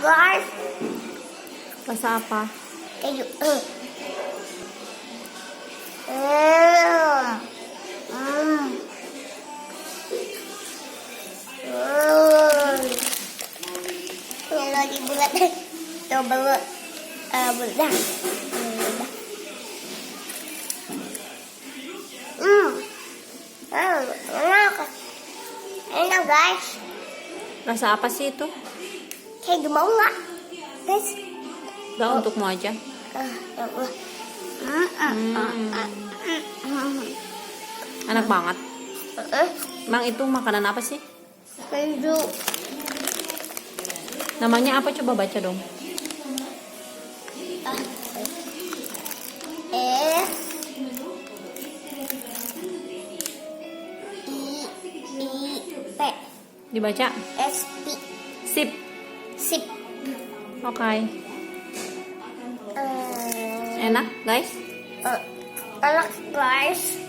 guys. Basa apa? Kayu. Ini lagi bulat. Coba bulat. Enak guys. Rasa apa sih itu? Kayak mau nggak, guys? Udah untukmu aja. Ya Allah. Enak banget. Emang itu makanan apa sih? Keju. Namanya apa? Coba baca dong. SIIP. Dibaca. SP. Sip. Sip. Oke. Enak guys? Enak guys.